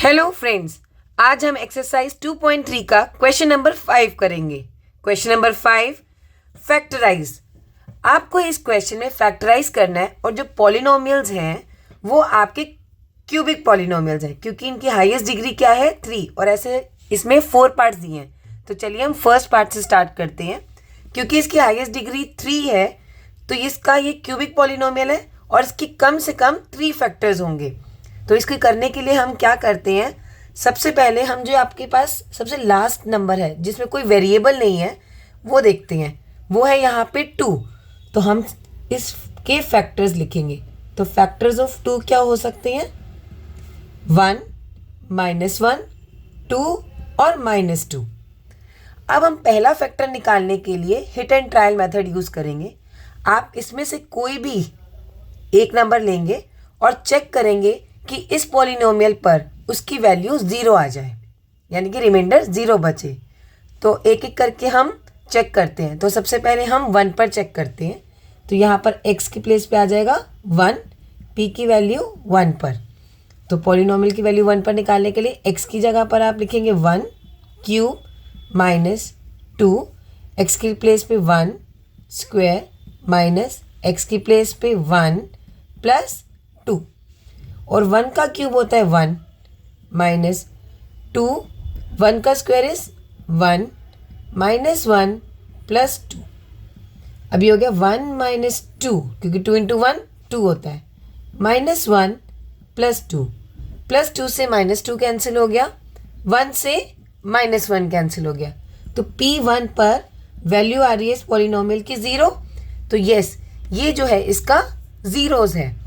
Hello friends, आज हम exercise 2.3 का क्वेश्चन नंबर 5 करेंगे। Question number 5, factorise. आपको इस क्वेश्चन में फैक्टराइज करना है और जो पॉलिनोमियल्स हैं वो आपके क्यूबिक पॉलिनोमियल्स हैं, क्योंकि इनकी हाईएस्ट डिग्री क्या है 3 और ऐसे इसमें 4 पार्ट्स दिए हैं। तो चलिए हम फर्स्ट पार्ट से स्टार्ट करते हैं। क्योंकि इसकी हाईएस्ट डिग्री 3 है तो इसका ये क्यूबिक पॉलिनोमियल है और इसकी कम से कम 3 फैक्टर्स होंगे। तो इसके करने के लिए हम क्या करते हैं, सबसे पहले हम जो आपके पास सबसे लास्ट नंबर है जिसमें कोई वेरिएबल नहीं है वो देखते हैं। वो है यहाँ पे 2। तो हम इसके फैक्टर्स लिखेंगे। तो फैक्टर्स ऑफ 2 क्या हो सकते हैं? 1, -1, 2 और -2। अब हम पहला फैक्टर निकालने के लिए hit and trial method use करेंगे। आप इसमें से कोई भी एक नंबर लेंगे और चेक करेंगे कि इस पॉलिनोमियल पर उसकी वैल्यू 0 आ जाए, यानी कि रिमाइंडर 0 बचे। तो एक एक करके हम चेक करते हैं। तो सबसे पहले हम 1 पर चेक करते हैं। तो यहाँ पर x की प्लेस पे आ जाएगा 1, p की वैल्यू 1 पर। तो पॉलिनोमियल की वैल्यू 1 पर निकालने के लिए x की जगह पर आप लिखेंगे 1 क्यूब -2, x की प्लेस पे 1 स्क्वायर माइनस x की प्लेस पे 1 प्लस 2। और 1 का क्यूब होता है 1 -2, 1 का स्क्वायर इज 1 -1 प्लस 2। अभी हो गया 1 -2, क्योंकि 2 × 1 2 होता है, -1 प्लस 2, प्लस 2 से -2 कैंसिल हो गया, 1 से -1 कैंसिल हो गया। तो P1 पर वैल्यू आ रही है इस पॉलिनोमियल की 0। तो यस, ये जो है इसका ज़ीरोज़ है।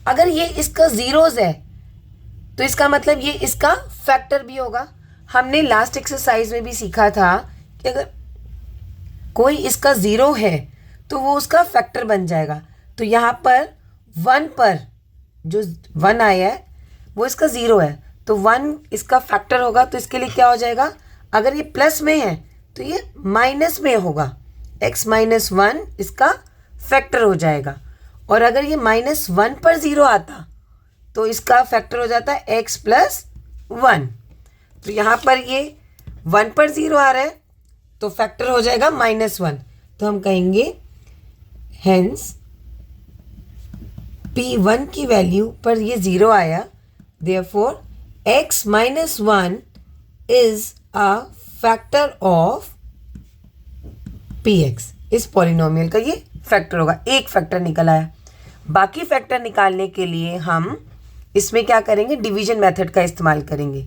अगर ये इसका ज़ीरोज़ है तो इसका मतलब ये इसका फैक्टर भी होगा। हमने लास्ट एक्सरसाइज में भी सीखा था कि अगर कोई इसका 0 है तो वो उसका फैक्टर बन जाएगा। तो यहाँ पर 1 पर जो 1 आया है वो इसका 0 है, तो 1 इसका फैक्टर होगा। तो इसके लिए क्या हो जाएगा, अगर ये प्लस में है तो ये माइनस में होगा, x -1 इसका फैक्टर हो जाएगा। और अगर ये -1 पर 0 आता तो इसका फैक्टर हो जाता है x + 1। तो यहाँ पर ये 1 पर 0 आ रहा है तो फैक्टर हो जाएगा -1। तो हम कहेंगे हेंस P1 की वैल्यू पर ये 0 आया, therefore x -1 is a factor of Px। इस पॉलिनोमियल का ये फैक्टर होगा। एक फैक्टर निकल आया। बाकी फैक्टर निकालने के लिए हम इसमें क्या करेंगे, डिवीजन मेथड का इस्तेमाल करेंगे।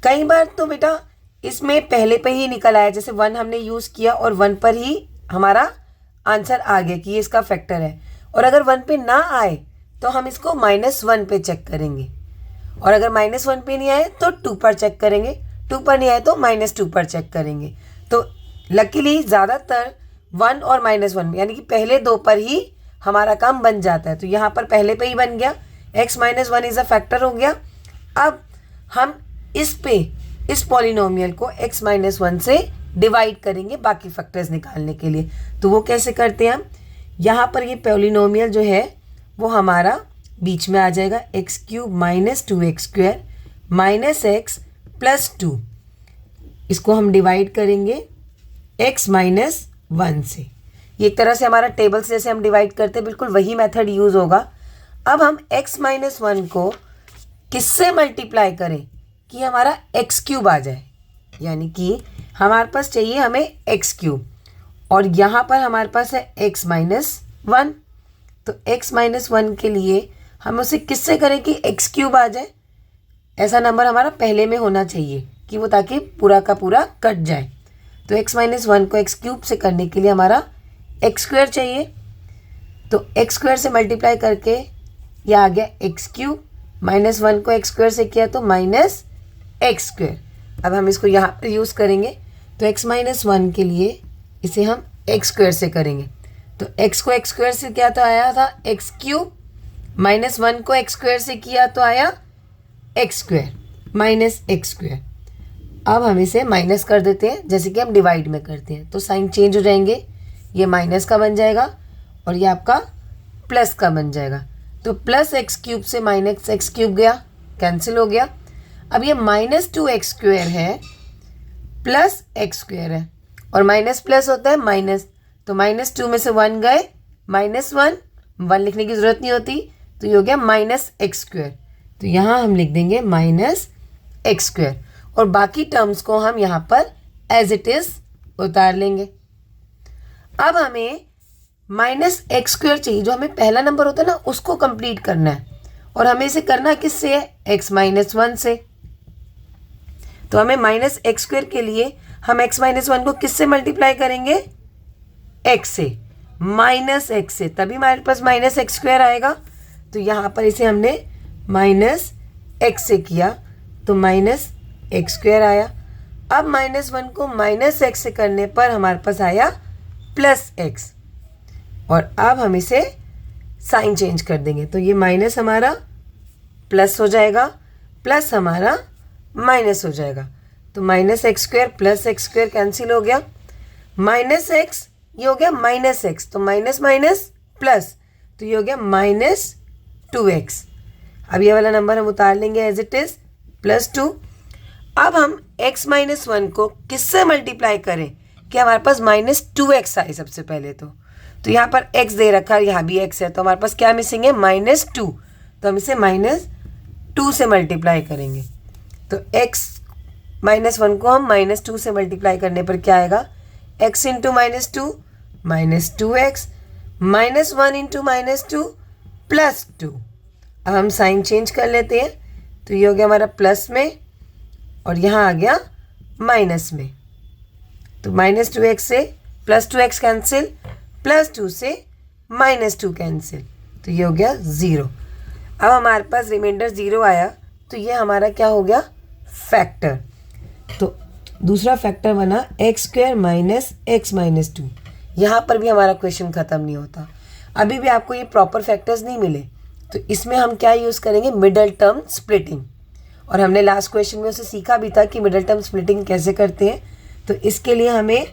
कई बार तो बेटा इसमें पहले पे ही निकल आया, जैसे 1 हमने यूज़ किया और 1 पर ही हमारा आंसर आ गया कि ये इसका फैक्टर है। और अगर 1 पे ना आए तो हम इसको -1 पे चेक करेंगे, और अगर -1 पे नहीं आए तो 2 पर चेक करेंगे, 2 पर नहीं आए तो -2 पर चेक करेंगे। तो लकीली ज़्यादातर 1 और -1 यानी कि पहले 2 पर ही हमारा काम बन जाता है। तो यहाँ पर पहले पे ही बन गया, x -1 इज़ अ फैक्टर हो गया। अब हम इस पॉलिनोमियल को x -1 से डिवाइड करेंगे बाकी फैक्टर्स निकालने के लिए। तो वो कैसे करते हैं हम, यहाँ पर ये पॉलिनोमियल जो है वो हमारा बीच में आ जाएगा, x³ - 2x² -x + 2। इसको हम डिवाइड करेंगे x -1 से। ये एक तरह से हमारा टेबल से जैसे हम डिवाइड करते हैं, बिल्कुल वही मेथड यूज़ होगा। अब हम x -1 को किससे मल्टीप्लाई करें कि हमारा x³ आ जाए, यानी कि हमारे पास चाहिए हमें x³ और यहाँ पर हमारे पास है x -1। तो x -1 के लिए हम उसे किससे करें कि x³ आ जाए। ऐसा नंबर हमारा पहले में होना चाहिए कि वो, ताकि पूरा का पूरा कट जाए। तो x -1 को x³ से करने के लिए हमारा x² चाहिए। तो x² से मल्टीप्लाई करके ये आ गया x³ -1 को x² से किया तो -x²। अब हम इसको यहाँ पर यूज़ करेंगे। तो x -1 के लिए इसे हम x² से करेंगे। तो x को x² से किया तो आया था x³ -1 को x² से किया तो आया x² -x²। अब हम इसे माइनस कर देते हैं, जैसे कि हम डिवाइड में करते हैं। तो साइन चेंज हो जाएंगे, ये माइनस का बन जाएगा और ये आपका प्लस का बन जाएगा। तो +x³ से -x³ गया, कैंसिल हो गया। अब ये -2x² है प्लस x² है, और माइनस प्लस होता है माइनस, तो -2 में से 1 गए, -1, 1 लिखने की ज़रूरत नहीं होती, तो ये हो गया -x²। तो यहाँ हम लिख देंगे -x², और बाकी टर्म्स को हम यहाँ पर एज इट इज़ उतार लेंगे। अब हमें -x² चाहिए, जो हमें पहला नंबर होता है ना उसको कंप्लीट करना है, और हमें इसे करना किससे है, x-1 से। तो हमें -x² के लिए हम x-1 को किससे मल्टीप्लाई करेंगे, x से, -x से, तभी हमारे पास -x² आएगा। तो यहाँ पर इसे हमने -x से किया तो -x² आया। अब -1 को -x से करने पर हमारे पास आया +x, और अब हम इसे साइन चेंज कर देंगे, तो ये माइनस हमारा प्लस हो जाएगा, प्लस हमारा माइनस हो जाएगा। तो -x² + x² कैंसिल हो गया, -x ये हो गया -x, तो माइनस माइनस प्लस, तो ये हो गया -2x। अब ये वाला नंबर हम उतार लेंगे एज इट इज़, +2। अब हम x-1 को किससे मल्टीप्लाई करें कि हमारे पास -2x आए सबसे पहले। तो यहाँ पर x दे रखा है, यहाँ भी x है, तो हमारे पास क्या मिसिंग है, -2, तो हम इसे -2 से मल्टीप्लाई करेंगे। तो x-1 को हम -2 से मल्टीप्लाई करने पर क्या आएगा, x × -2 -2x, -1 × -2 +2। अब हम साइन चेंज कर लेते हैं, तो ये हो गया हमारा प्लस में, और यहाँ आ गया माइनस में। तो -2x से +2x कैंसिल, +2 से -2 कैंसिल, तो ये हो गया 0। अब हमारे पास रिमाइंडर 0 आया, तो ये हमारा क्या हो गया, फैक्टर। तो दूसरा फैक्टर बना x² - x-2। यहाँ पर भी हमारा क्वेश्चन ख़त्म नहीं होता, अभी भी आपको ये प्रॉपर फैक्टर्स नहीं मिले, तो इसमें हम क्या यूज़ करेंगे, मिडल टर्म स्प्लिटिंग। और हमने लास्ट क्वेश्चन में उसे सीखा भी था कि मिडल टर्म स्प्लिटिंग कैसे करते हैं। तो इसके लिए हमें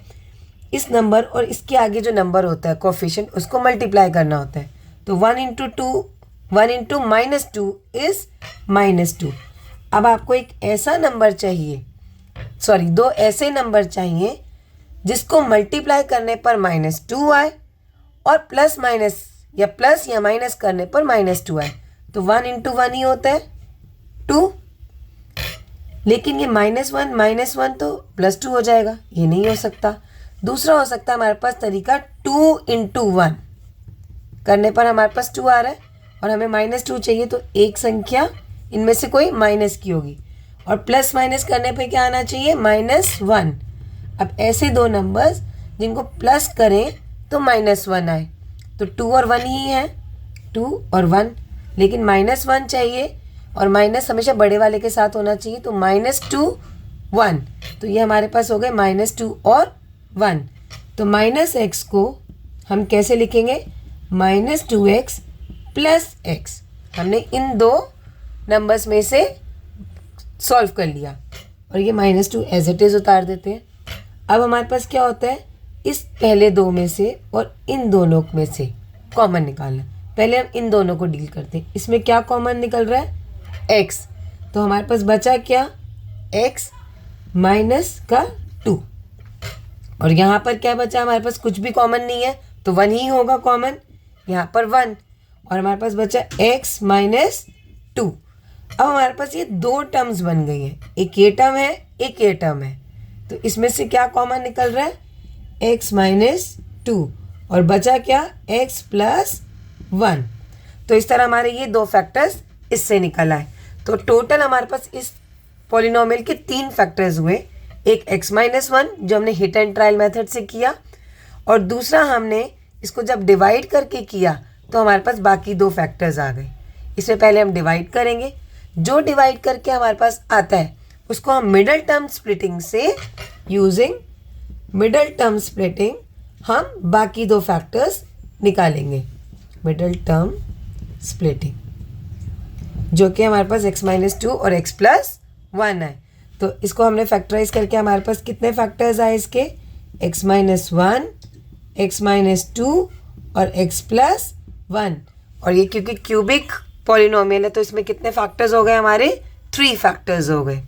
इस नंबर और इसके आगे जो नंबर होता है कोफिशिएंट, उसको मल्टीप्लाई करना होता है। तो 1 × 2 इज़ -2। अब आपको एक ऐसा नंबर चाहिए, सॉरी 2 ऐसे नंबर चाहिए जिसको मल्टीप्लाई करने पर -2 आए, और प्लस या माइनस करने पर -2 आए। तो 1 × 1 ही होता है 2, लेकिन ये -1 तो +2 हो जाएगा, ये नहीं हो सकता। दूसरा हो सकता है हमारे पास तरीका 2 × 1 करने पर हमारे पास 2 आ रहा है, और हमें -2 चाहिए, तो एक संख्या इनमें से कोई माइनस की होगी, और प्लस माइनस करने पे क्या आना चाहिए, -1। अब ऐसे दो नंबर्स जिनको प्लस करें तो -1 आए, तो 2 और 1 ही है, 2 और 1, लेकिन -1 चाहिए, और माइनस हमेशा बड़े वाले के साथ होना चाहिए, तो -2 1, तो ये हमारे पास हो गए -2 और 1। तो -x को हम कैसे लिखेंगे, -2x + x। हमने इन दो नंबर्स में से सॉल्व कर लिया, और ये -2 एज इट इज़ उतार देते हैं। अब हमारे पास क्या होता है, इस पहले दो में से और इन दोनों में से कॉमन निकालना। पहले हम इन दोनों को डील करते हैं, इसमें क्या कॉमन निकल रहा है, x, तो हमारे पास बचा क्या, x - 2, और यहाँ पर क्या बचा, हमारे पास कुछ भी कॉमन नहीं है, तो 1 ही होगा कॉमन, यहाँ पर 1, और हमारे पास बचा x - 2। अब हमारे पास ये दो टर्म्स बन गई हैं, एक ये टर्म है, एक ये टर्म है, तो इसमें से क्या कॉमन निकल रहा है, x - 2, और बचा क्या, x + 1। तो इस तरह हमारे ये दो फैक्टर्स इससे निकल आए। तो टोटल हमारे पास इस पॉलिनोमियल के 3 फैक्टर्स हुए, एक x-1 जो हमने हिट एंड ट्रायल मेथड से किया, और दूसरा हमने इसको जब डिवाइड करके किया तो हमारे पास बाकी 2 फैक्टर्स आ गए। इसमें पहले हम डिवाइड करेंगे, जो डिवाइड करके हमारे पास आता है उसको हम मिडल टर्म स्प्लिटिंग से, यूजिंग मिडल टर्म स्प्लिटिंग हम बाकी 2 फैक्टर्स निकालेंगे। मिडल टर्म स्प्लिटिंग, जो कि हमारे पास x-2 और x + 1 है। तो इसको हमने फैक्टराइज करके हमारे पास कितने फैक्टर्स आए इसके, x-1, x-2 और x + 1। और ये क्योंकि क्यूबिक पॉलिनोमियल है तो इसमें कितने फैक्टर्स हो गए हमारे, 3 फैक्टर्स हो गए।